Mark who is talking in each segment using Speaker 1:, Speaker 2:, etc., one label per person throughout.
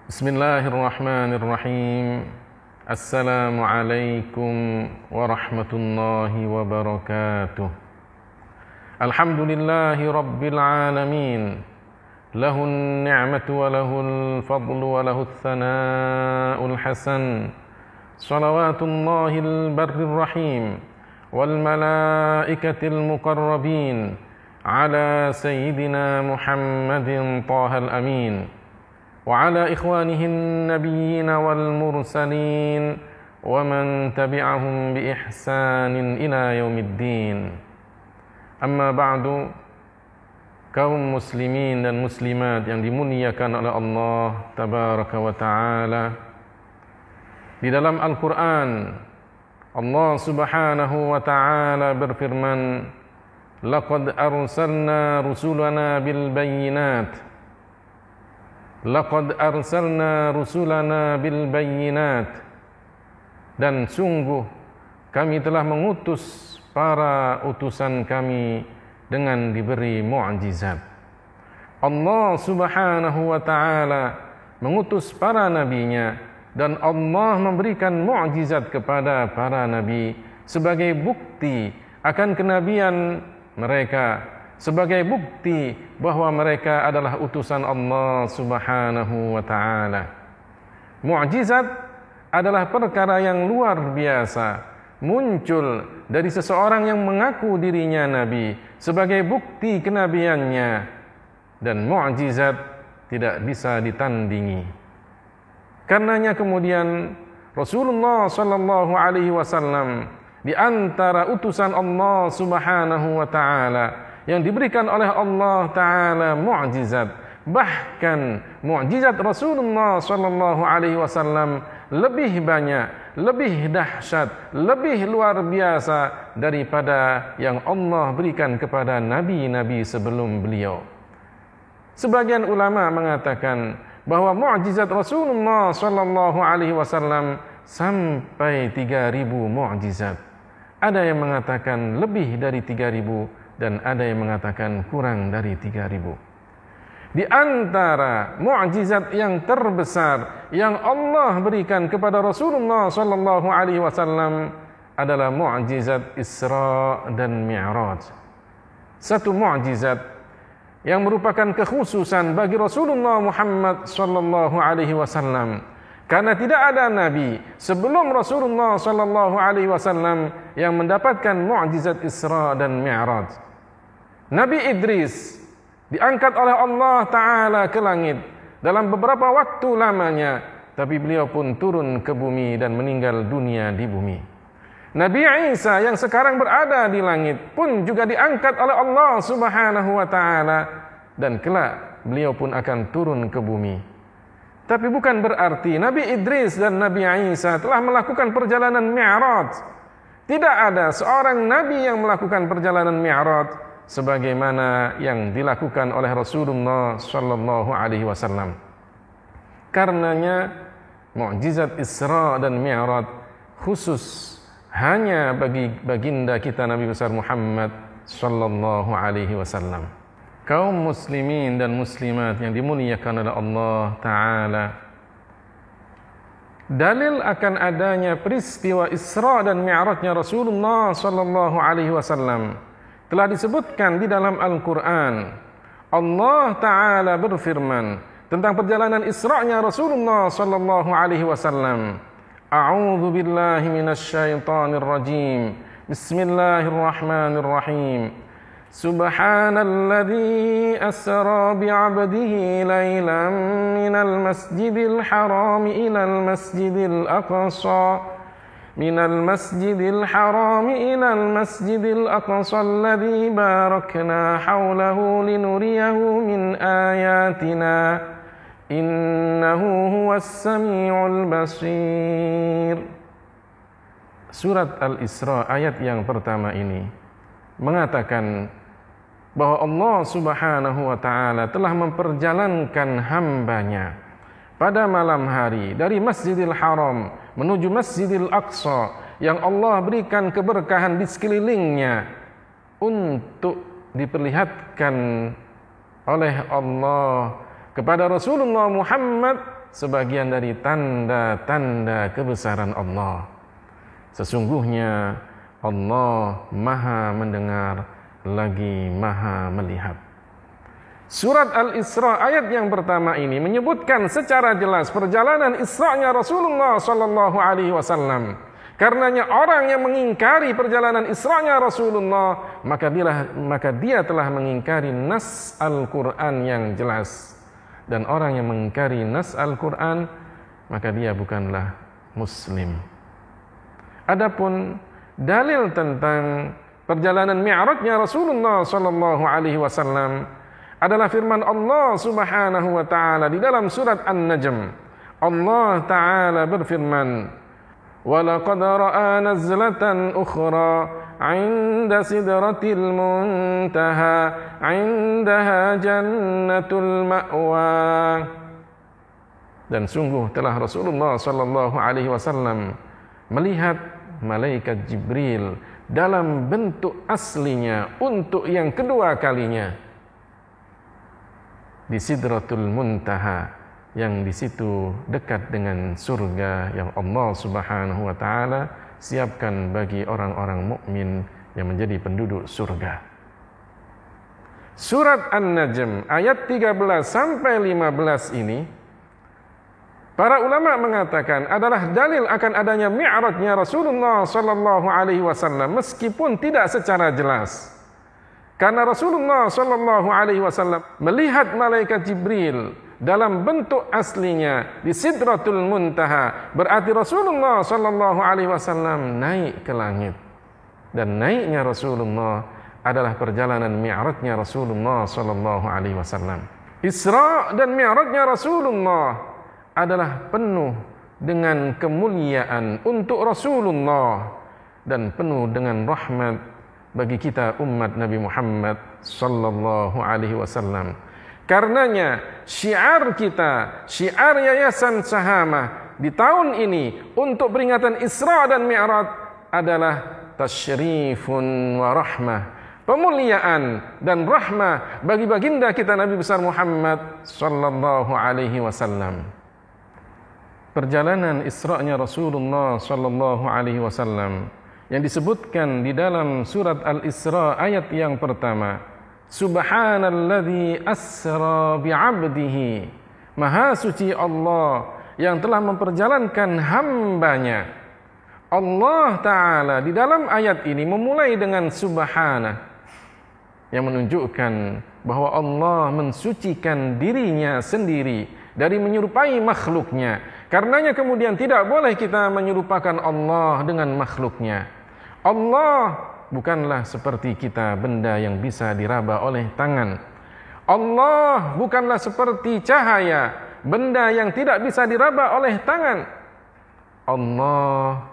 Speaker 1: Bismillahirrahmanirrahim. Assalamualaikum warahmatullahi wabarakatuh. Alhamdulillahi rabbil alamin. Lahun ni'matu wa lahul fadlu wa lahut thana'ul hasan. Salawatullahil barrir rahim wal malaikatil muqarrabin ala sayyidina Muhammadin tahal amin. وعلى إخوانه النبيين والمرسلين ومن تبعهم بإحسان إلى يوم الدين. Amma ba'du, kaum muslimin dan muslimat yang dimuliakan oleh Allah tabaraka wa ta'ala. Di dalam Al-Quran, Allah subhanahu wa ta'ala berfirman, laqad arsalna rusulana bil bayyinat. Laqad arsalna rusulana bil bayyinat. Dan sungguh kami telah mengutus para utusan kami dengan diberi mu'jizat. Allah subhanahu wa ta'ala mengutus para nabinya, dan Allah memberikan mu'jizat kepada para nabi sebagai bukti akan kenabian mereka, sebagai bukti bahwa mereka adalah utusan Allah subhanahu wa ta'ala. Mu'jizat adalah perkara yang luar biasa, muncul dari seseorang yang mengaku dirinya nabi sebagai bukti kenabiannya, dan mu'jizat tidak bisa ditandingi. Karenanya kemudian Rasulullah sallallahu alaihi wasallam di antara utusan Allah subhanahu wa ta'ala yang diberikan oleh Allah Ta'ala mu'jizat. Bahkan mu'jizat Rasulullah sallallahu alaihi wasallam lebih banyak, lebih dahsyat, lebih luar biasa daripada yang Allah berikan kepada nabi-nabi sebelum beliau. Sebagian ulama mengatakan bahwa mu'jizat Rasulullah sallallahu alaihi wasallam sampai 3.000 mu'jizat. Ada yang mengatakan lebih dari 3.000, dan ada yang mengatakan kurang dari 3.000. Di antara mu'jizat yang terbesar yang Allah berikan kepada Rasulullah sallallahu alaihi wasallam adalah mu'jizat Isra dan Mi'raj. Satu mu'jizat yang merupakan kekhususan bagi Rasulullah Muhammad sallallahu alaihi wasallam, karena tidak ada nabi sebelum Rasulullah sallallahu alaihi wasallam yang mendapatkan mu'jizat Isra dan Mi'raj. Nabi Idris diangkat oleh Allah Ta'ala ke langit dalam beberapa waktu lamanya, tapi beliau pun turun ke bumi dan meninggal dunia di bumi. Nabi Isa yang sekarang berada di langit pun juga diangkat oleh Allah Subhanahu wa Ta'ala, dan kelak beliau pun akan turun ke bumi. Tapi bukan berarti Nabi Idris dan Nabi Isa telah melakukan perjalanan Mi'raj. Tidak ada seorang nabi yang melakukan perjalanan Mi'raj sebagaimana yang dilakukan oleh Rasulullah sallallahu alaihi wasallam. Karenanya mukjizat Isra dan Mi'raj khusus hanya bagi baginda kita Nabi besar Muhammad sallallahu alaihi wasallam. Kaum muslimin dan muslimat yang dimuliakan oleh Allah Ta'ala, dalil akan adanya peristiwa Isra dan Mi'rajnya Rasulullah sallallahu alaihi wasallam telah disebutkan di dalam Al-Quran. Allah Ta'ala berfirman tentang perjalanan Isra'nya Rasulullah sallallahu alaihi wasallam. A'udzu billahi minasy syaithanir rajim. Bismillahirrahmanirrahim. Subhanalladzi asra bi'abdihi lailan minal masjidil haram ilal masjidil aqsa. من المسجد الحرام إلى المسجد الأقصى الذي باركنا حوله لنريه من آياتنا إنه هو السميع البصير. Surat Al-Isra ayat yang pertama ini mengatakan bahwa Allah Subhanahu wa Ta'ala telah memperjalankan hambanya pada malam hari dari Masjidil Haram menuju Masjidil Aqsa yang Allah berikan keberkahan di sekelilingnya untuk diperlihatkan oleh Allah kepada Rasulullah Muhammad sebagian dari tanda-tanda kebesaran Allah. Sesungguhnya Allah Maha mendengar lagi Maha melihat. Surat Al-Isra ayat yang pertama ini menyebutkan secara jelas perjalanan Isra-nya Rasulullah sallallahu alaihi wasallam. Karenanya orang yang mengingkari perjalanan Isra-nya Rasulullah, maka dia telah mengingkari nas Al-Qur'an yang jelas. Dan orang yang mengingkari nas Al-Qur'an, maka dia bukanlah muslim. Adapun dalil tentang perjalanan Mi'rajnya Rasulullah sallallahu alaihi wasallam adalah firman Allah Subhanahu wa taala di dalam surat An-Najm. Allah taala berfirman, "Wa laqad ra'a nazlatan ukhra 'inda sidratil muntaha 'indaha jannatul ma'wa." Dan sungguh telah Rasulullah sallallahu alaihi wasallam melihat malaikat Jibril dalam bentuk aslinya untuk yang kedua kalinya di Sidratul Muntaha, yang di situ dekat dengan surga yang Allah Subhanahu wa taala siapkan bagi orang-orang mukmin yang menjadi penduduk surga. Surat An-Najm ayat 13 sampai 15 ini para ulama mengatakan adalah dalil akan adanya Mi'rajnya Rasulullah sallallahu alaihi wasallam meskipun tidak secara jelas. Karena Rasulullah sallallahu alaihi wasallam melihat malaikat Jibril dalam bentuk aslinya di Sidratul Muntaha, berarti Rasulullah sallallahu alaihi wasallam naik ke langit. Dan naiknya Rasulullah adalah perjalanan Mi'rajnya Rasulullah sallallahu alaihi wasallam. Isra dan Mi'rajnya Rasulullah adalah penuh dengan kemuliaan untuk Rasulullah dan penuh dengan rahmat bagi kita umat Nabi Muhammad sallallahu alaihi wasallam. Karenanya syiar kita, syiar Yayasan Sahamah di tahun ini untuk peringatan Isra dan Mi'raj adalah tasyrifun wa rahmah, pemuliaan dan rahmah bagi baginda kita Nabi besar Muhammad sallallahu alaihi wasallam. Perjalanan Isra-nya Rasulullah sallallahu alaihi wasallam yang disebutkan di dalam surat Al-Isra ayat yang pertama, Subhanalladzi asra bi'abdihi, Maha suci Allah yang telah memperjalankan hambanya. Allah Ta'ala di dalam ayat ini memulai dengan Subhana, yang menunjukkan bahwa Allah mensucikan dirinya sendiri dari menyerupai makhluknya. Karenanya kemudian tidak boleh kita menyerupakan Allah dengan makhluknya. Allah bukanlah seperti kita, benda yang bisa diraba oleh tangan. Allah bukanlah seperti cahaya, benda yang tidak bisa diraba oleh tangan. Allah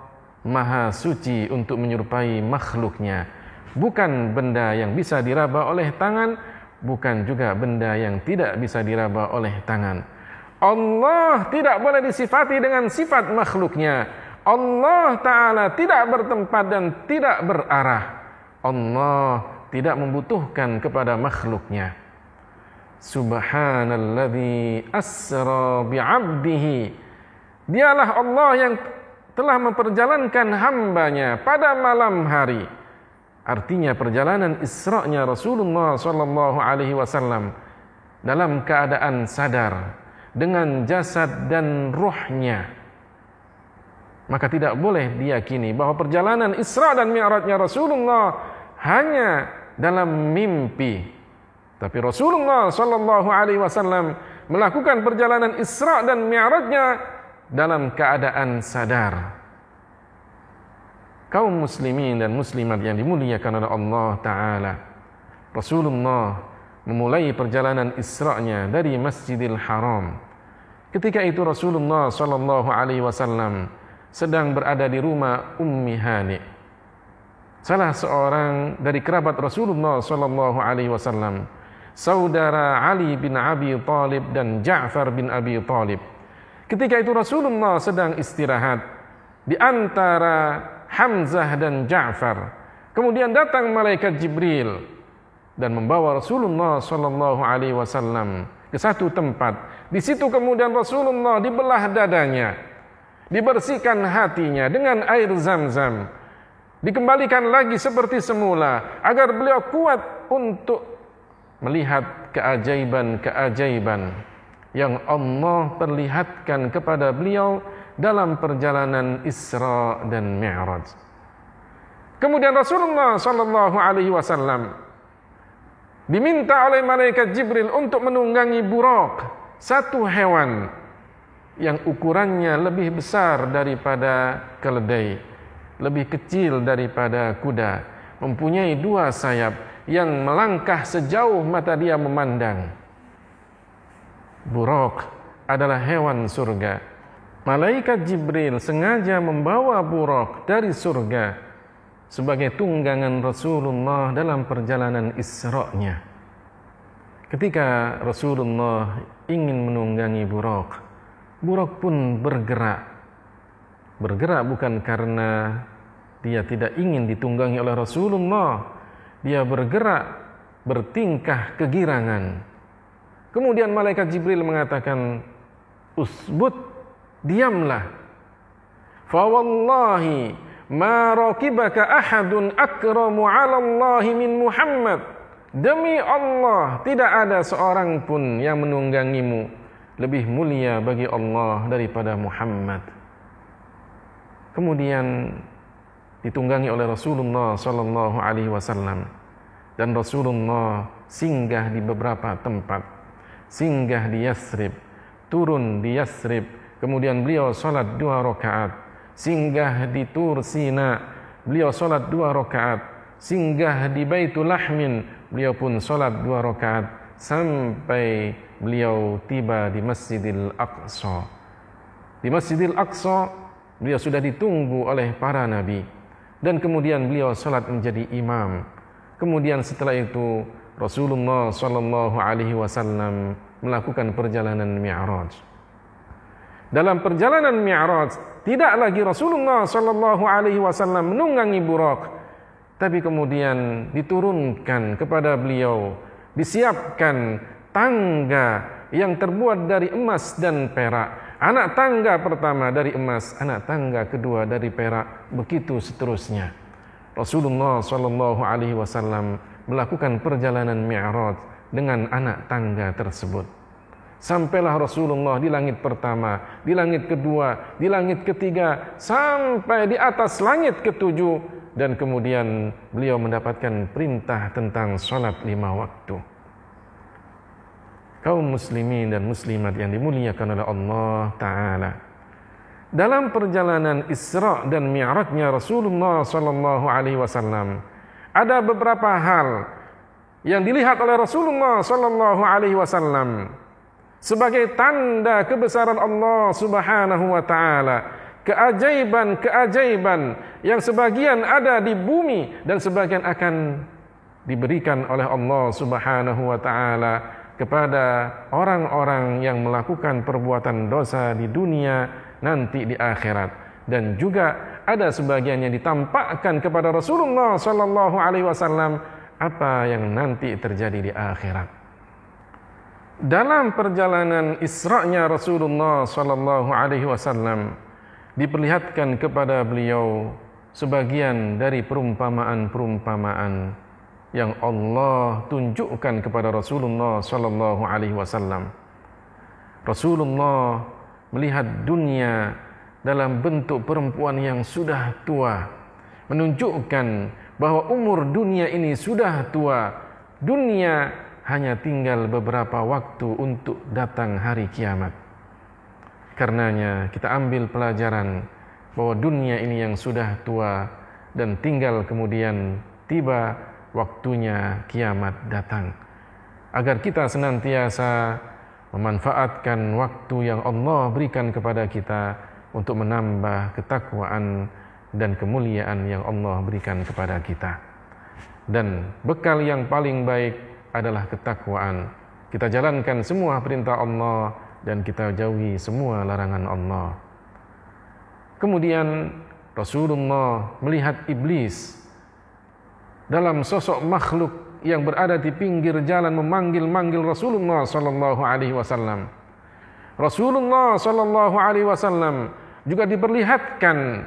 Speaker 1: Maha suci untuk menyerupai makhluknya, bukan benda yang bisa diraba oleh tangan, bukan juga benda yang tidak bisa diraba oleh tangan. Allah tidak boleh disifati dengan sifat makhluknya. Allah Ta'ala tidak bertempat dan tidak berarah. Allah tidak membutuhkan kepada makhluknya. Subhanalladzi asra bi'abdihi, dialah Allah yang telah memperjalankan hambanya pada malam hari. Artinya perjalanan Isra-nya Rasulullah sallallahu alaihi wasallam dalam keadaan sadar dengan jasad dan ruhnya. Maka tidak boleh diyakini bahwa perjalanan Isra dan Mi'rajnya Rasulullah hanya dalam mimpi. Tapi Rasulullah sallallahu alaihi wasallam melakukan perjalanan Isra dan Mi'rajnya dalam keadaan sadar. Kaum muslimin dan muslimat yang dimuliakan oleh Allah Ta'ala, Rasulullah memulai perjalanan Isra-nya dari Masjidil Haram. Ketika itu Rasulullah sallallahu alaihi wasallam sedang berada di rumah Ummi Hani, salah seorang dari kerabat Rasulullah sallallahu alaihi wasallam, saudara Ali bin Abi Thalib dan Ja'far bin Abi Thalib. Ketika itu Rasulullah sedang istirahat di antara Hamzah dan Ja'far. Kemudian datang malaikat Jibril dan membawa Rasulullah sallallahu alaihi wasallam ke satu tempat. Di situ kemudian Rasulullah dibelah dadanya, dibersihkan hatinya dengan air Zam-Zam, dikembalikan lagi seperti semula agar beliau kuat untuk melihat keajaiban-keajaiban yang Allah perlihatkan kepada beliau dalam perjalanan Isra dan Mi'raj. Kemudian Rasulullah sallallahu alaihi wasallam diminta oleh malaikat Jibril untuk menunggangi Buraq, satu hewan yang ukurannya lebih besar daripada keledai, lebih kecil daripada kuda, mempunyai dua sayap yang melangkah sejauh mata dia memandang. Buraq adalah hewan surga. Malaikat Jibril sengaja membawa Buraq dari surga sebagai tunggangan Rasulullah dalam perjalanan Isra-nya. Ketika Rasulullah ingin menunggangi Buraq, Buraq pun bergerak. Bergerak bukan karena dia tidak ingin ditunggangi oleh Rasulullah. Dia bergerak, bertingkah kegirangan. Kemudian malaikat Jibril mengatakan, "Usbut, diamlah. Fa wallahi ma rakibaka ahadun akramu 'ala Allah min Muhammad." Demi Allah, tidak ada seorang pun yang menunggangimu lebih mulia bagi Allah daripada Muhammad. Kemudian ditunggangi oleh Rasulullah sallallahu alaihi wasallam, dan Rasulullah singgah di beberapa tempat. Singgah di Yasrib, turun di Yasrib, kemudian beliau salat 2 rakaat. Singgah di Tur Sina, beliau salat 2 rakaat. Singgah di Baitul Lahmin, beliau pun salat 2 rakaat sampai beliau tiba di Masjidil Aqsa. Di Masjidil Aqsa beliau sudah ditunggu oleh para nabi, dan kemudian beliau salat menjadi imam. Kemudian setelah itu Rasulullah sallallahu alaihi wasallam melakukan perjalanan Mi'raj. Dalam perjalanan Mi'raj tidak lagi Rasulullah sallallahu alaihi wasallam menunggangi Buraq, tapi kemudian diturunkan kepada beliau, disiapkan tangga yang terbuat dari emas dan perak. Anak tangga pertama dari emas, anak tangga kedua dari perak, begitu seterusnya. Rasulullah sallallahu alaihi wasallam melakukan perjalanan Mi'raj dengan anak tangga tersebut. Sampailah Rasulullah di langit pertama, di langit kedua, di langit ketiga, sampai di atas langit ketujuh, dan kemudian beliau mendapatkan perintah tentang salat 5 waktu. Kaum muslimin dan muslimat yang dimuliakan oleh Allah Ta'ala, dalam perjalanan Isra dan Mi'rajnya Rasulullah sallallahu alaihi wasallam, ada beberapa hal yang dilihat oleh Rasulullah sallallahu alaihi wasallam sebagai tanda kebesaran Allah Subhanahu wa taala, keajaiban-keajaiban yang sebagian ada di bumi dan sebagian akan diberikan oleh Allah Subhanahu wa taala kepada orang-orang yang melakukan perbuatan dosa di dunia nanti di akhirat. Dan juga ada sebagian yang ditampakkan kepada Rasulullah sallallahu alaihi wasallam apa yang nanti terjadi di akhirat. Dalam perjalanan Isra-nya Rasulullah sallallahu alaihi wasallam diperlihatkan kepada beliau sebagian dari perumpamaan-perumpamaan yang Allah tunjukkan kepada Rasulullah sallallahu alaihi wasallam. Rasulullah melihat dunia dalam bentuk perempuan yang sudah tua, menunjukkan bahwa umur dunia ini sudah tua. Dunia hanya tinggal beberapa waktu untuk datang hari kiamat. Karenanya kita ambil pelajaran bahwa dunia ini yang sudah tua dan tinggal kemudian tiba waktunya kiamat datang. Agar kita senantiasa memanfaatkan waktu yang Allah berikan kepada kita untuk menambah ketakwaan dan kemuliaan yang Allah berikan kepada kita. Dan bekal yang paling baik adalah ketakwaan. Kita jalankan semua perintah Allah dan kita jauhi semua larangan Allah. Kemudian Rasulullah melihat iblis dalam sosok makhluk yang berada di pinggir jalan memanggil-manggil Rasulullah sallallahu alaihi wasallam. Rasulullah sallallahu alaihi wasallam juga diperlihatkan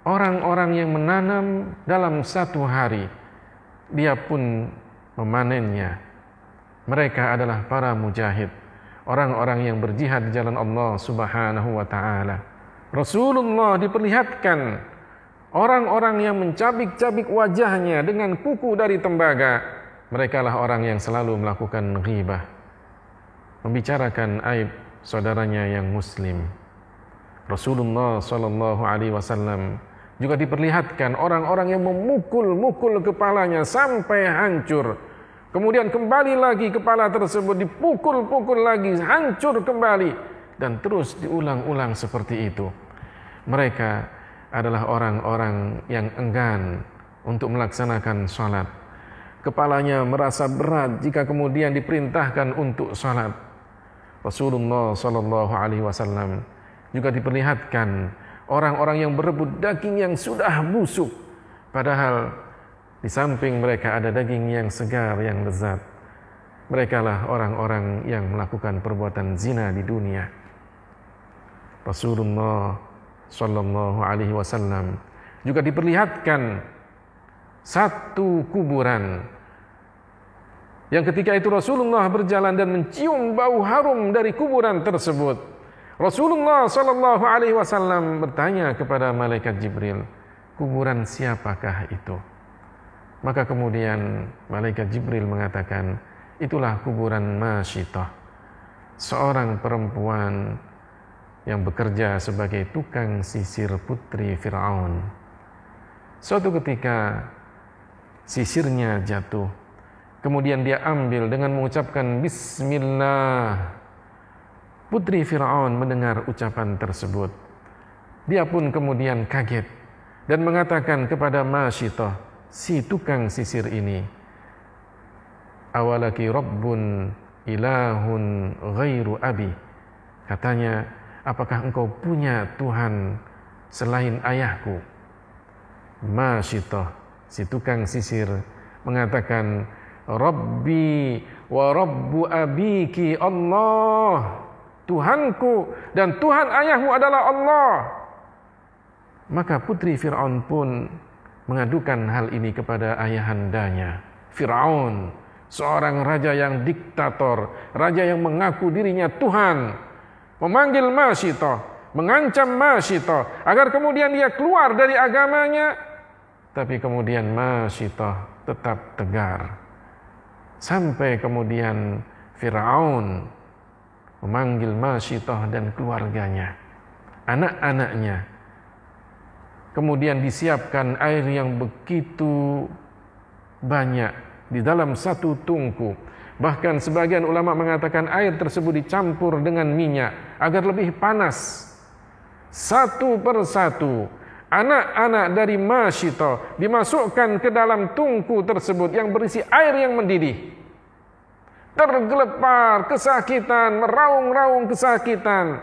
Speaker 1: orang-orang yang menanam dalam satu hari, dia pun memanennya. Mereka adalah para mujahid, orang-orang yang berjihad di jalan Allah Subhanahu wa taala. Rasulullah diperlihatkan orang-orang yang mencabik-cabik wajahnya dengan kuku dari tembaga. Mereka lah orang yang selalu melakukan ghibah, membicarakan aib saudaranya yang muslim. Rasulullah sallallahu alaihi wasallam juga diperlihatkan orang-orang yang memukul-mukul kepalanya sampai hancur. Kemudian kembali lagi kepala tersebut dipukul-pukul lagi, hancur kembali, dan terus diulang-ulang seperti itu. Mereka adalah orang-orang yang enggan untuk melaksanakan salat. Kepalanya merasa berat jika kemudian diperintahkan untuk salat. Rasulullah sallallahu alaihi wasallam juga diperlihatkan orang-orang yang berebut daging yang sudah busuk, padahal di samping mereka ada daging yang segar, yang lezat. Mereka lah orang-orang yang melakukan perbuatan zina di dunia. Rasulullah sallallahu alaihi wasallam juga diperlihatkan satu kuburan yang ketika itu Rasulullah berjalan dan mencium bau harum dari kuburan tersebut. Rasulullah sallallahu alaihi wasallam bertanya kepada malaikat Jibril, kuburan siapakah itu? Maka kemudian malaikat Jibril mengatakan, itulah kuburan Masyitah, seorang perempuan yang bekerja sebagai tukang sisir putri Fir'aun. Suatu ketika sisirnya jatuh, kemudian dia ambil dengan mengucapkan Bismillah. Putri Fir'aun mendengar ucapan tersebut. Dia pun kemudian kaget dan mengatakan kepada Masyitah, si tukang sisir ini, awalaki rabbun ilahun ghairu abi. Katanya, apakah engkau punya Tuhan selain ayahku? Masyitah, si tukang sisir, mengatakan, Rabbi wa rabbu abiki Allah. Tuhanku dan Tuhan ayahmu adalah Allah. Maka putri Fir'aun pun mengadukan hal ini kepada ayahandanya, Fir'aun, seorang raja yang diktator, raja yang mengaku dirinya Tuhan, memanggil Masyitah, mengancam Masyitah agar kemudian dia keluar dari agamanya. Tapi kemudian Masyitah tetap tegar, sampai kemudian Fir'aun memanggil Masyitah dan keluarganya, anak-anaknya. Kemudian disiapkan air yang begitu banyak di dalam satu tungku. Bahkan sebagian ulama mengatakan air tersebut dicampur dengan minyak agar lebih panas. Satu persatu anak-anak dari Masyitah dimasukkan ke dalam tungku tersebut yang berisi air yang mendidih. Tergelepar kesakitan, meraung-raung kesakitan,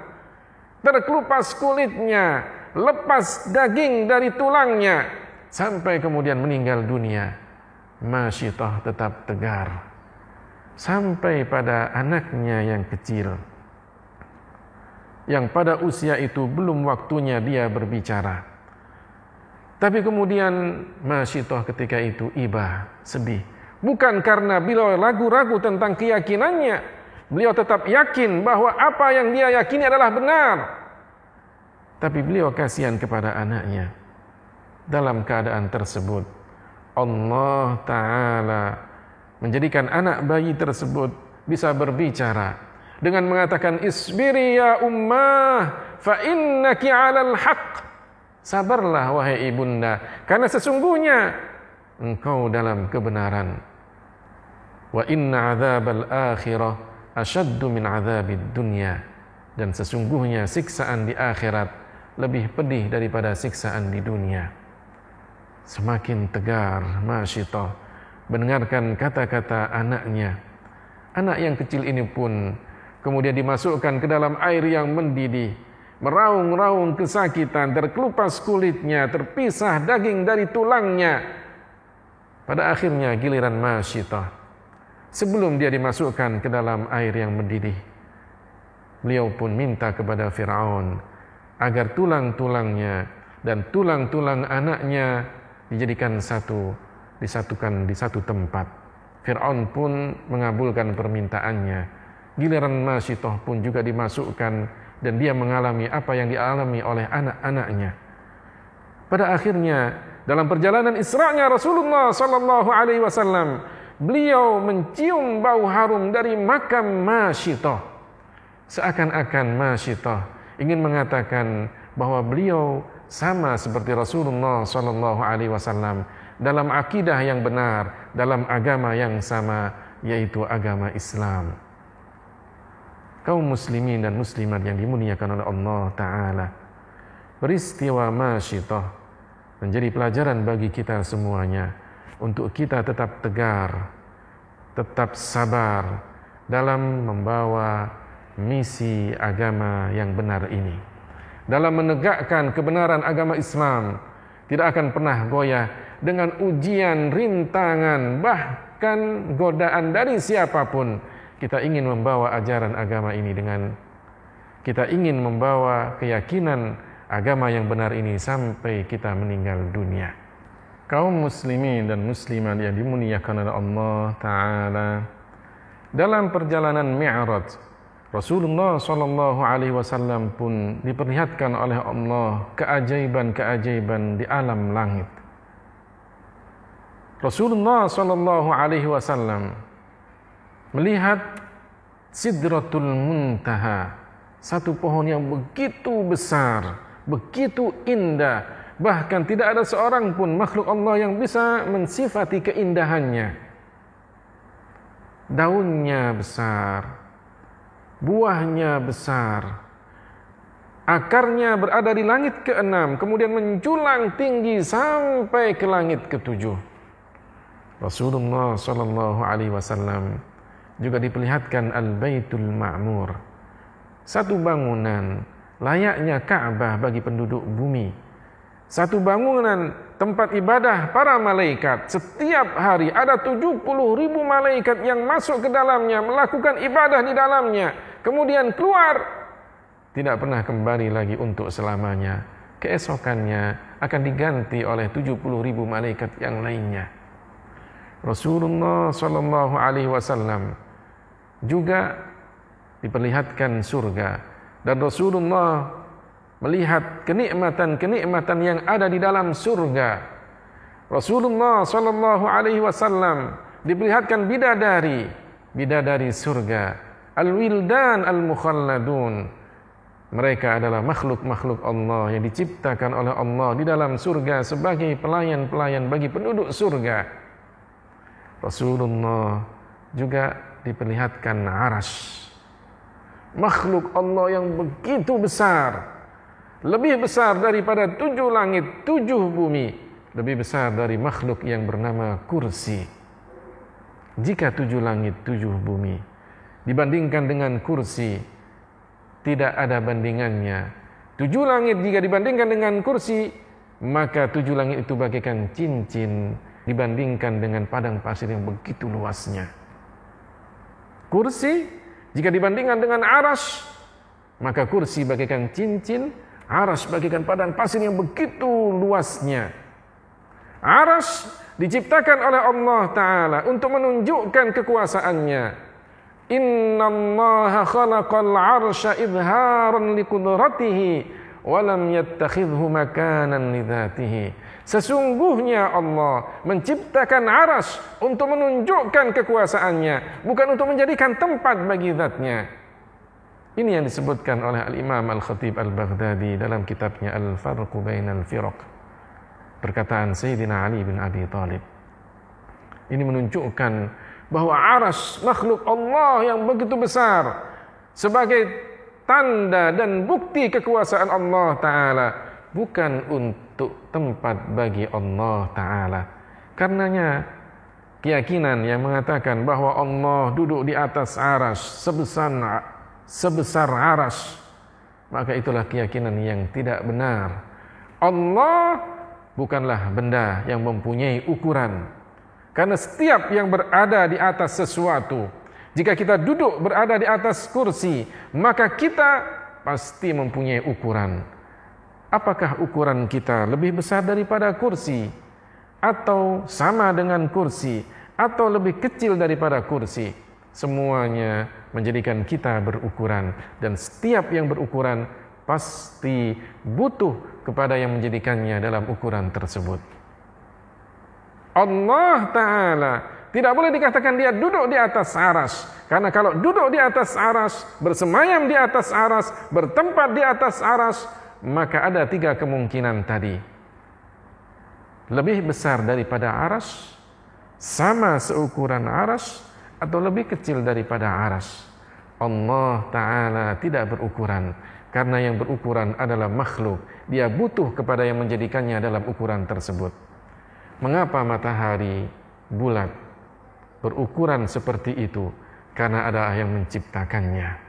Speaker 1: terkelupas kulitnya, lepas daging dari tulangnya, sampai kemudian meninggal dunia. Masyitah tetap tegar, sampai pada anaknya yang kecil, yang pada usia itu belum waktunya dia berbicara. Tapi kemudian Masyitah ketika itu iba, sedih. Bukan karena beliau ragu-ragu tentang keyakinannya. Beliau tetap yakin bahwa apa yang dia yakini adalah benar. Tapi beliau kasihan kepada anaknya. Dalam keadaan tersebut, Allah Ta'ala menjadikan anak bayi tersebut bisa berbicara dengan mengatakan, Isbiri ya ummah, fa innaki 'alal haqq. Sabarlah wahai ibunda, karena sesungguhnya engkau dalam kebenaran. Wa inna 'adzabal akhirah asyaddu min 'dzabid dunya. Dan sesungguhnya siksaan di akhirat lebih pedih daripada siksaan di dunia. Semakin tegar Masyitah mendengarkan kata-kata anaknya. Anak yang kecil ini pun kemudian dimasukkan ke dalam air yang mendidih, meraung-raung kesakitan, terkelupas kulitnya, terpisah daging dari tulangnya. Pada akhirnya giliran Masyitah. Sebelum dia dimasukkan ke dalam air yang mendidih, beliau pun minta kepada Fir'aun agar tulang-tulangnya dan tulang-tulang anaknya dijadikan disatukan di satu tempat. Fir'aun pun mengabulkan permintaannya. Giliran Masyitah pun juga dimasukkan dan dia mengalami apa yang dialami oleh anak-anaknya. Pada akhirnya dalam perjalanan Isra'nya Rasulullah sallallahu alaihi wasallam, beliau mencium bau harum dari makam Masyitah. Seakan-akan Masyitah ingin mengatakan bahwa beliau sama seperti Rasulullah sallallahu alaihi wasallam dalam akidah yang benar, dalam agama yang sama, yaitu agama Islam. Kaum muslimin dan muslimat yang dimuliakan oleh Allah Ta'ala, peristiwa Masyitah menjadi pelajaran bagi kita semuanya untuk kita tetap tegar, tetap sabar dalam membawa misi agama yang benar ini. Dalam menegakkan kebenaran agama Islam, tidak akan pernah goyah dengan ujian, rintangan, bahkan godaan dari siapapun. Kita ingin membawa ajaran agama ini kita ingin membawa keyakinan agama yang benar ini sampai kita meninggal dunia. Kaum muslimin dan muslimat yang dimuliakan oleh Allah Ta'ala, dalam perjalanan Mi'raj, Rasulullah sallallahu alaihi wasallam pun diperlihatkan oleh Allah keajaiban-keajaiban di alam langit. Rasulullah sallallahu alaihi wasallam melihat Sidratul Muntaha, satu pohon yang begitu besar, begitu indah, bahkan tidak ada seorang pun makhluk Allah yang bisa mensifati keindahannya. Daunnya besar, buahnya besar, akarnya berada di langit ke-6, kemudian menjulang tinggi sampai ke langit ke-7. Rasulullah sallallahu alaihi wasallam juga diperlihatkan Al-Baitul Ma'mur, satu bangunan layaknya Ka'bah bagi penduduk bumi, satu bangunan tempat ibadah para malaikat. Setiap hari ada 70.000 malaikat yang masuk ke dalamnya, melakukan ibadah di dalamnya, kemudian keluar, tidak pernah kembali lagi untuk selamanya. Keesokannya akan diganti oleh 70.000 malaikat yang lainnya. Rasulullah sallallahu alaihi wasallam juga diperlihatkan surga, dan Rasulullah melihat kenikmatan-kenikmatan yang ada di dalam surga. Rasulullah sallallahu alaihi wasallam diperlihatkan bidadari surga, al-wildan al-mukhalladun. Mereka adalah makhluk-makhluk Allah yang diciptakan oleh Allah di dalam surga sebagai pelayan-pelayan bagi penduduk surga. Rasulullah juga diperlihatkan Arasy, makhluk Allah yang begitu besar, lebih besar daripada 7 langit, 7 bumi, lebih besar dari makhluk yang bernama kursi. Jika 7 langit, 7 bumi dibandingkan dengan kursi, tidak ada bandingannya. 7 langit jika dibandingkan dengan kursi, maka 7 langit itu bagaikan cincin dibandingkan dengan padang pasir yang begitu luasnya. Kursi jika dibandingkan dengan Arasy, maka kursi bagaikan cincin, Arasy bagaikan padang pasir yang begitu luasnya. Arasy diciptakan oleh Allah Ta'ala untuk menunjukkan kekuasaannya. Innallaha khalaqal 'arsya idharan liqudratihi wa lam yattakhidhu makanan lidzatihi. Sesungguhnya Allah menciptakan Arasy untuk menunjukkan kekuasaannya, bukan untuk menjadikan tempat bagi zatnya. Ini yang disebutkan oleh Al-Imam Al-Khatib Al-Baghdadi dalam kitabnya Al-Farqu Bainal Firaq. Perkataan Sayyidina Ali bin Abi Thalib. Ini menunjukkan bahwa Arasy, makhluk Allah yang begitu besar, sebagai tanda dan bukti kekuasaan Allah Ta'ala, bukan untuk tempat bagi Allah Ta'ala. Karenanya keyakinan yang mengatakan bahwa Allah duduk di atas Arasy sebesar Arasy, maka itulah keyakinan yang tidak benar. Allah bukanlah benda yang mempunyai ukuran. Karena setiap yang berada di atas sesuatu, jika kita duduk berada di atas kursi, maka kita pasti mempunyai ukuran. Apakah ukuran kita lebih besar daripada kursi, atau sama dengan kursi, atau lebih kecil daripada kursi? Semuanya menjadikan kita berukuran, dan setiap yang berukuran pasti butuh kepada yang menjadikannya dalam ukuran tersebut. Allah Ta'ala tidak boleh dikatakan dia duduk di atas aras, karena kalau duduk di atas aras, bersemayam di atas aras, bertempat di atas aras, maka ada 3 kemungkinan tadi. Lebih besar daripada aras, sama seukuran aras, atau lebih kecil daripada aras. Allah Ta'ala tidak berukuran, karena yang berukuran adalah makhluk. Dia butuh kepada yang menjadikannya dalam ukuran tersebut. Mengapa matahari, bulat berukuran seperti itu? Karena ada yang menciptakannya.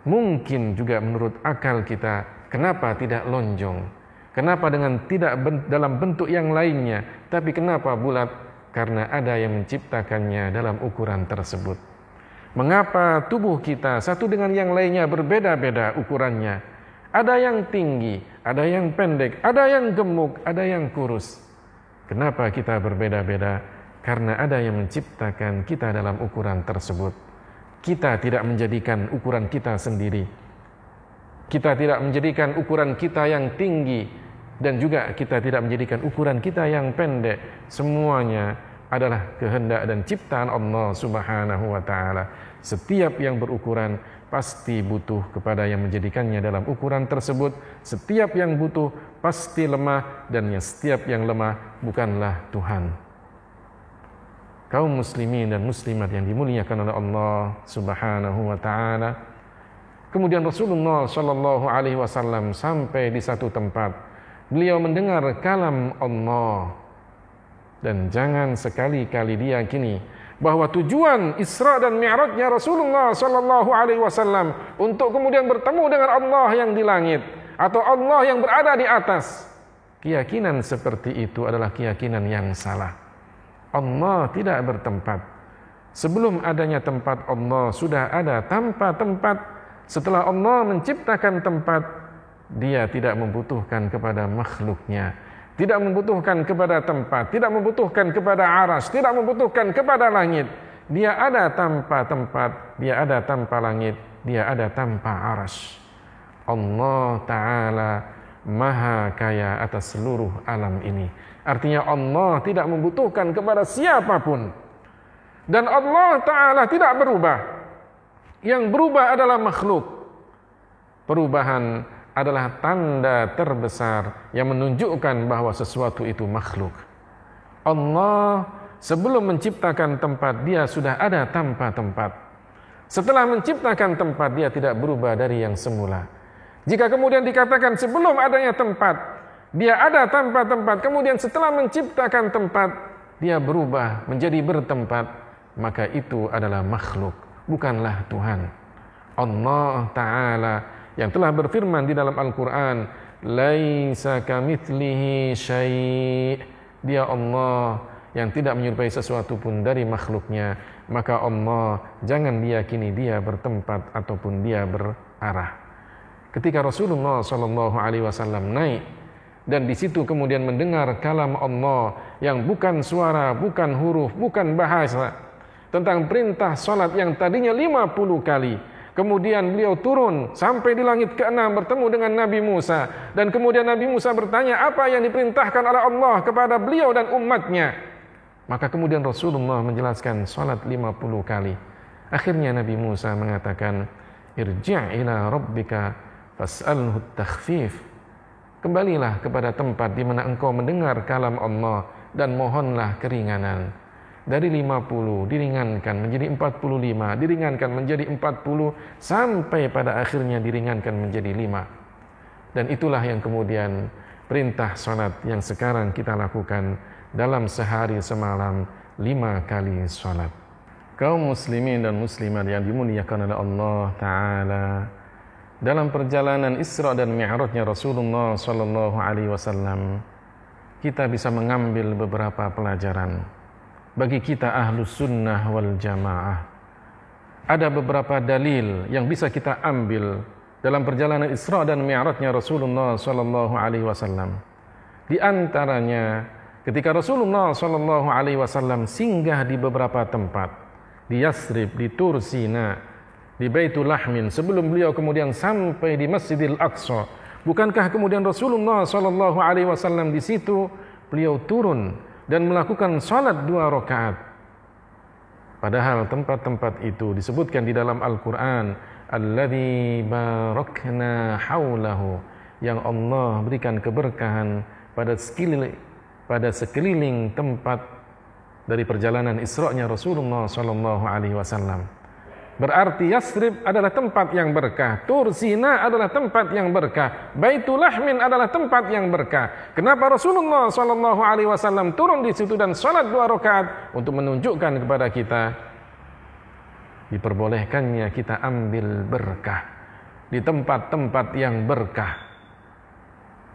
Speaker 1: Mungkin juga menurut akal kita, kenapa tidak lonjong? Kenapa dengan tidak dalam bentuk yang lainnya, tapi kenapa bulat? Karena ada yang menciptakannya dalam ukuran tersebut. Mengapa tubuh kita satu dengan yang lainnya berbeda-beda ukurannya? Ada yang tinggi, ada yang pendek, ada yang gemuk, ada yang kurus. Kenapa kita berbeda-beda? Karena ada yang menciptakan kita dalam ukuran tersebut. Kita tidak menjadikan ukuran kita sendiri. Kita tidak menjadikan ukuran kita yang tinggi, dan juga kita tidak menjadikan ukuran kita yang pendek. Semuanya adalah kehendak dan ciptaan Allah Subhanahu wa Ta'ala. Setiap yang berukuran pasti butuh kepada yang menjadikannya dalam ukuran tersebut. Setiap yang butuh pasti lemah, dan setiap yang lemah bukanlah Tuhan. Kaum muslimin dan muslimat yang dimuliakan oleh Allah Subhanahu wa Ta'ala. Kemudian Rasulullah Shallallahu Alaihi Wasallam sampai di satu tempat. Beliau mendengar kalam Allah, dan jangan sekali-kali diyakini bahwa tujuan Isra dan Mi'rajnya Rasulullah Shallallahu Alaihi Wasallam untuk kemudian bertemu dengan Allah yang di langit atau Allah yang berada di atas. Keyakinan seperti itu adalah keyakinan yang salah. Allah tidak bertempat. Sebelum adanya tempat, Allah sudah ada tanpa tempat. Setelah Allah menciptakan tempat, Dia tidak membutuhkan kepada makhluknya, tidak membutuhkan kepada tempat, tidak membutuhkan kepada aras, tidak membutuhkan kepada langit. Dia ada tanpa tempat, Dia ada tanpa langit, Dia ada tanpa aras. Allah Ta'ala Maha Kaya atas seluruh alam ini. Artinya Allah tidak membutuhkan kepada siapapun. Dan Allah Ta'ala tidak berubah. Yang berubah adalah makhluk. Perubahan adalah tanda terbesar yang menunjukkan bahwa sesuatu itu makhluk. Allah sebelum menciptakan tempat, Dia sudah ada tanpa tempat. Setelah menciptakan tempat, Dia tidak berubah dari yang semula. Jika kemudian dikatakan sebelum adanya tempat, Dia ada tanpa tempat, kemudian setelah menciptakan tempat, Dia berubah menjadi bertempat, maka itu adalah makhluk, bukanlah Tuhan. Allah Ta'ala yang telah berfirman di dalam Al-Quran, laisa kamitslihi syai', Dia Allah yang tidak menyerupai sesuatu pun dari makhluknya. Maka Allah jangan diyakini Dia bertempat ataupun Dia berarah. Ketika Rasulullah SAW naik dan di situ kemudian mendengar kalam Allah yang bukan suara, bukan huruf, bukan bahasa, tentang perintah salat yang tadinya 50 kali. Kemudian beliau turun sampai di langit ke-6 bertemu dengan Nabi Musa. Dan kemudian Nabi Musa bertanya apa yang diperintahkan oleh Allah kepada beliau dan umatnya. Maka kemudian Rasulullah menjelaskan salat 50 kali. Akhirnya Nabi Musa mengatakan, irji' ila rabbika fas'alhu takhfif. Kembalilah kepada tempat di mana engkau mendengar kalam Allah dan mohonlah keringanan. Dari 50 diringankan menjadi 45, diringankan menjadi 40, sampai pada akhirnya diringankan menjadi 5. Dan itulah yang kemudian perintah salat yang sekarang kita lakukan dalam sehari semalam 5 kali salat. Kaum muslimin dan muslimat yang dimuliakan oleh Allah Ta'ala, dalam perjalanan Isra dan Mi'rajnya Rasulullah SAW, kita bisa mengambil beberapa pelajaran. bagi kita Ahlus Sunnah wal Jamaah. Ada beberapa dalil yang bisa kita ambil dalam perjalanan Isra dan Mi'rajnya Rasulullah sallallahu alaihi wasallam. Di antaranya ketika Rasulullah sallallahu alaihi wasallam singgah di beberapa tempat, di Yasrib, di Tur Sina, di Baitul Lahmin, sebelum beliau kemudian sampai di Masjidil Aqsa. Bukankah kemudian Rasulullah sallallahu alaihi wasallam di situ beliau turun dan melakukan salat 2 rakaat? Padahal tempat-tempat itu disebutkan di dalam Al-Quran, alladzi barakna haulahu, yang Allah berikan keberkahan pada sekeliling tempat dari perjalanan Isra-nya Rasulullah sallallahu alaihi wasallam. Berarti Yasrib adalah tempat yang berkah, Tur Sina adalah tempat yang berkah, Baitul Lahmin adalah tempat yang berkah. Kenapa Rasulullah sallallahu alaihi wasallam turun di situ dan salat 2 rakaat? Untuk menunjukkan kepada kita diperbolehkannya kita ambil berkah di tempat-tempat yang berkah.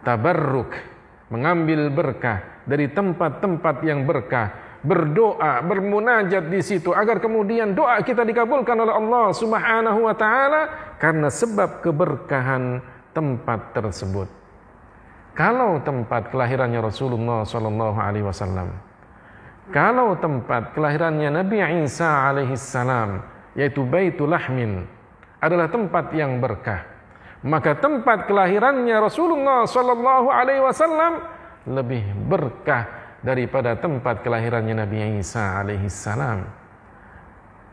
Speaker 1: Tabarruk, mengambil berkah dari tempat-tempat yang berkah. Berdoa, bermunajat di situ agar kemudian doa kita dikabulkan oleh Allah Subhanahu wa taala karena sebab keberkahan tempat tersebut. Kalau tempat kelahirannya Rasulullah sallallahu alaihi wasallam, kalau tempat kelahirannya Nabi Isa alaihi salam, yaitu Baitul Lahmin, adalah tempat yang berkah, maka tempat kelahirannya Rasulullah sallallahu alaihi wasallam lebih berkah daripada tempat kelahirannya Nabi Isa alaihi salam.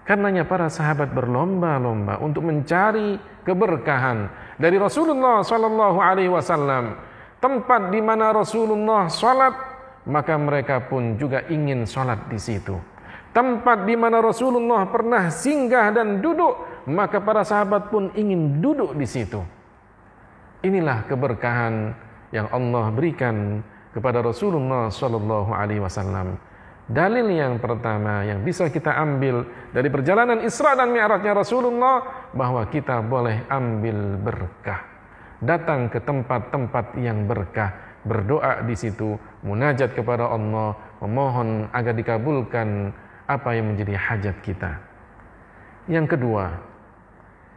Speaker 1: Karenanya para sahabat berlomba-lomba untuk mencari keberkahan dari Rasulullah sallallahu alaihi wasallam. Tempat di mana Rasulullah salat, maka mereka pun juga ingin salat di situ. Tempat di mana Rasulullah pernah singgah dan duduk, maka para sahabat pun ingin duduk di situ. Inilah keberkahan yang Allah berikan kepada Rasulullah sallallahu alaihi wasallam. Dalil yang pertama yang bisa kita ambil dari perjalanan Isra dan Mi'rajnya Rasulullah, bahwa kita boleh ambil berkah. Datang ke tempat-tempat yang berkah, berdoa di situ, munajat kepada Allah, memohon agar dikabulkan apa yang menjadi hajat kita. Yang kedua,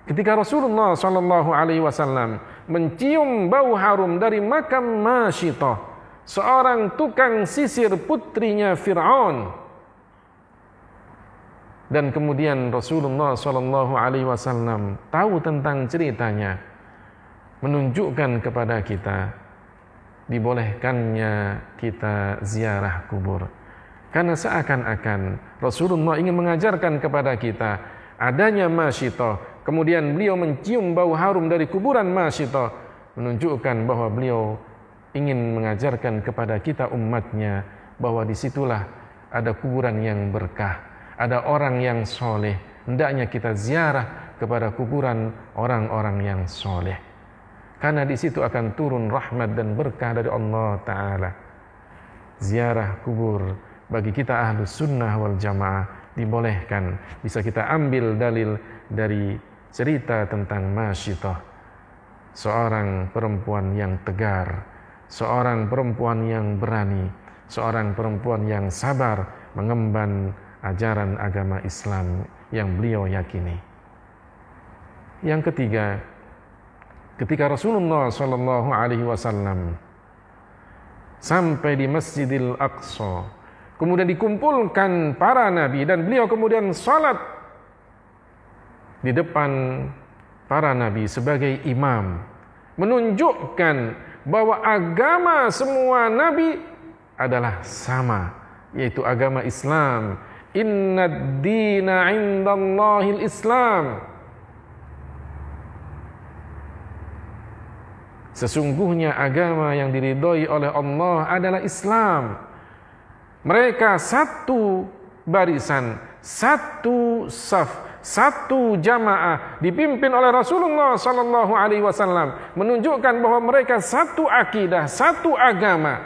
Speaker 1: ketika Rasulullah sallallahu alaihi wasallam mencium bau harum dari makam Masyitah, seorang tukang sisir putrinya Fir'aun, dan kemudian Rasulullah sallallahu alaihi wasallam tahu tentang ceritanya, menunjukkan kepada kita dibolehkannya kita ziarah kubur. Karena seakan-akan Rasulullah ingin mengajarkan kepada kita adanya Masyitah, kemudian beliau mencium bau harum dari kuburan Masyitah, menunjukkan bahwa beliau ingin mengajarkan kepada kita umatnya bahwa disitulah ada kuburan yang berkah, ada orang yang soleh. Hendaknya kita ziarah kepada kuburan orang-orang yang soleh, karena di situ akan turun rahmat dan berkah dari Allah Ta'ala. Ziarah kubur bagi kita Ahlus Sunnah wal Jamaah dibolehkan. Bisa kita ambil dalil dari cerita tentang Masyitah, seorang perempuan yang tegar, seorang perempuan yang berani, seorang perempuan yang sabar mengemban ajaran agama Islam yang beliau yakini. Yang ketiga, ketika Rasulullah sallallahu alaihi wasallam sampai di Masjidil Aqsa, kemudian dikumpulkan para nabi dan beliau kemudian salat di depan para nabi sebagai imam, menunjukkan bahwa agama semua nabi adalah sama, yaitu agama Islam. Innad dina indallahil Islam. Sesungguhnya agama yang diridhoi oleh Allah adalah Islam. Mereka satu barisan, satu saf, satu jamaah dipimpin oleh Rasulullah sallallahu alaihi wasallam, menunjukkan bahwa mereka satu akidah, satu agama.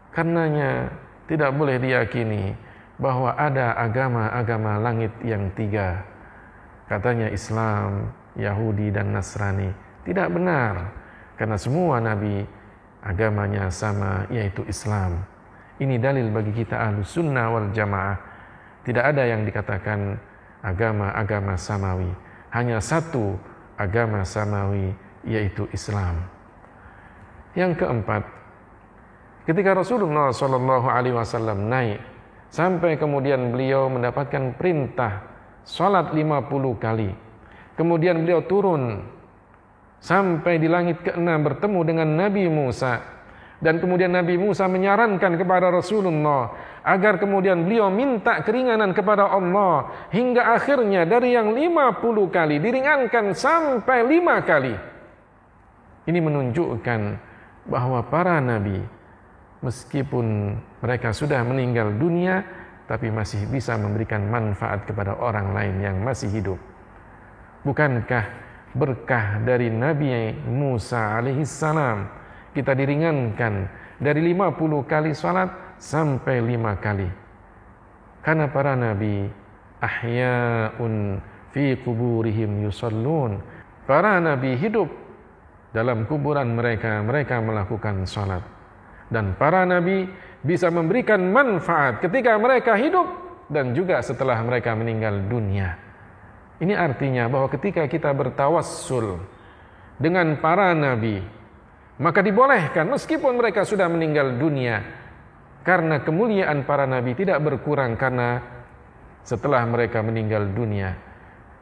Speaker 1: Karenanya tidak boleh diyakini bahwa ada agama-agama langit yang 3. Katanya Islam, Yahudi dan Nasrani. Tidak benar, karena semua nabi agamanya sama, yaitu Islam. Ini dalil bagi kita Ahlus Sunnah wal Jamaah. Tidak ada yang dikatakan agama-agama samawi. Hanya satu agama samawi, yaitu Islam. Yang keempat, ketika Rasulullah SAW naik, sampai kemudian beliau mendapatkan perintah salat 50 kali. Kemudian beliau turun sampai di langit ke-6 bertemu dengan Nabi Musa. Dan kemudian Nabi Musa menyarankan kepada Rasulullah agar kemudian beliau minta keringanan kepada Allah, hingga akhirnya dari yang 50 kali diringankan sampai 5 kali. Ini menunjukkan bahwa para nabi, meskipun mereka sudah meninggal dunia, tapi masih bisa memberikan manfaat kepada orang lain yang masih hidup. Bukankah berkah dari Nabi Musa alaihissalam kita diringankan dari 50 kali salat sampai 5 kali? Karena para nabi ahya'un fi kuburihim yusallun. Para nabi hidup dalam kuburan mereka, mereka melakukan salat. Dan para nabi bisa memberikan manfaat ketika mereka hidup dan juga setelah mereka meninggal dunia. Ini artinya bahwa ketika kita bertawassul dengan para nabi, maka dibolehkan meskipun mereka sudah meninggal dunia, karena kemuliaan para nabi tidak berkurang karena setelah mereka meninggal dunia.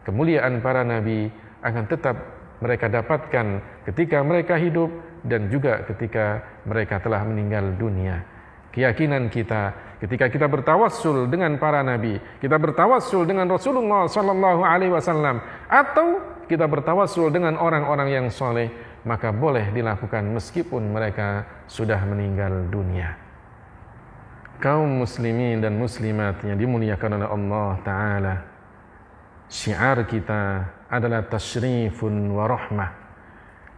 Speaker 1: Kemuliaan para nabi akan tetap mereka dapatkan ketika mereka hidup dan juga ketika mereka telah meninggal dunia. Keyakinan kita ketika kita bertawassul dengan para nabi, kita bertawassul dengan Rasulullah SAW, atau kita bertawassul dengan orang-orang yang soleh, maka boleh dilakukan meskipun mereka sudah meninggal dunia. Kaum muslimin dan muslimat yang dimuliakan oleh Allah Ta'ala, syiar kita adalah tasyrifun wa rahmah.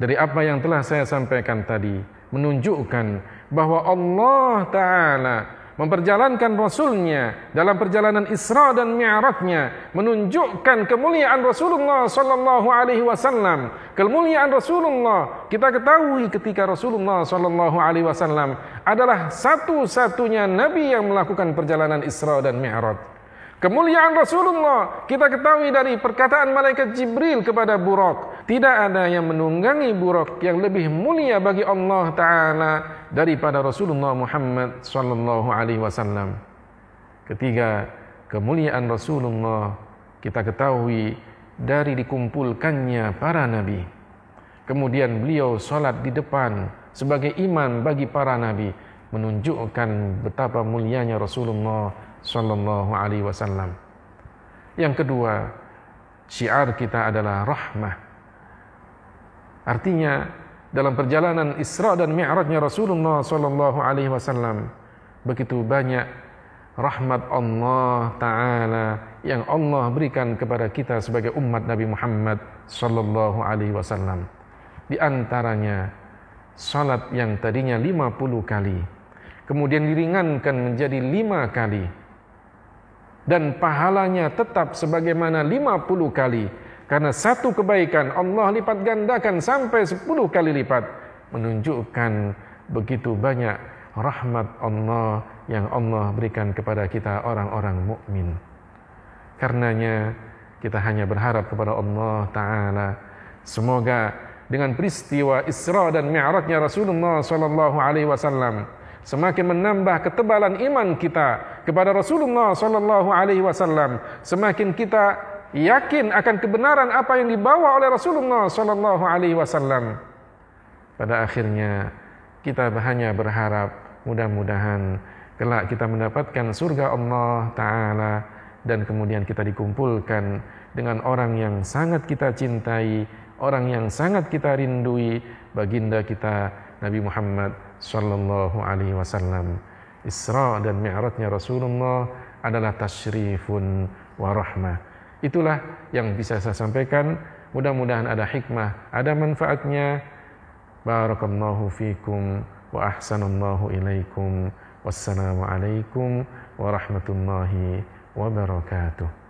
Speaker 1: Dari apa yang telah saya sampaikan tadi, menunjukkan bahwa Allah Ta'ala memperjalankan Rasulnya dalam perjalanan Isra dan Mi'rajnya, menunjukkan kemuliaan Rasulullah sallallahu alaihi wasallam. Kemuliaan Rasulullah kita ketahui ketika Rasulullah sallallahu alaihi wasallam adalah satu-satunya nabi yang melakukan perjalanan Isra dan Mi'raj. Kemuliaan Rasulullah kita ketahui dari perkataan malaikat Jibril kepada Buraq. Tidak ada yang menunggangi Buraq yang lebih mulia bagi Allah Ta'ala daripada Rasulullah Muhammad sallallahu alaihi wasallam. Ketiga, kemuliaan Rasulullah kita ketahui dari dikumpulkannya para nabi. Kemudian beliau salat di depan sebagai imam bagi para nabi, menunjukkan betapa mulianya Rasulullah sallallahu alaihi wasallam. Yang kedua, syiar kita adalah rahmah. Artinya dalam perjalanan Isra dan Mi'rajnya Rasulullah sallallahu alaihi wasallam, begitu banyak rahmat Allah Ta'ala yang Allah berikan kepada kita sebagai umat Nabi Muhammad sallallahu alaihi wasallam. Di antaranya salat yang tadinya 50 kali kemudian diringankan menjadi 5 kali, dan pahalanya tetap sebagaimana 50 kali, karena satu kebaikan Allah lipat gandakan sampai 10 kali lipat, menunjukkan begitu banyak rahmat Allah yang Allah berikan kepada kita orang-orang mukmin. Karenanya kita hanya berharap kepada Allah Ta'ala, semoga dengan peristiwa Isra dan Mi'rajnya Rasulullah sallallahu alaihi wasallam semakin menambah ketebalan iman kita kepada Rasulullah sallallahu alaihi wasallam, semakin kita yakin akan kebenaran apa yang dibawa oleh Rasulullah sallallahu alaihi wasallam. Pada akhirnya kita hanya berharap mudah-mudahan kelak kita mendapatkan surga Allah Ta'ala, dan kemudian kita dikumpulkan dengan orang yang sangat kita cintai, orang yang sangat kita rindui, baginda kita Nabi Muhammad sallallahu alaihi wasallam. Isra dan Mi'rajnya Rasulullah adalah tasyrifun wa rahmah. Itulah yang bisa saya sampaikan. Mudah-mudahan ada hikmah, ada manfaatnya. Barakallahu fikum wa ahsanallahu ilaikum. Wassalamu alaikum warahmatullahi wabarakatuh.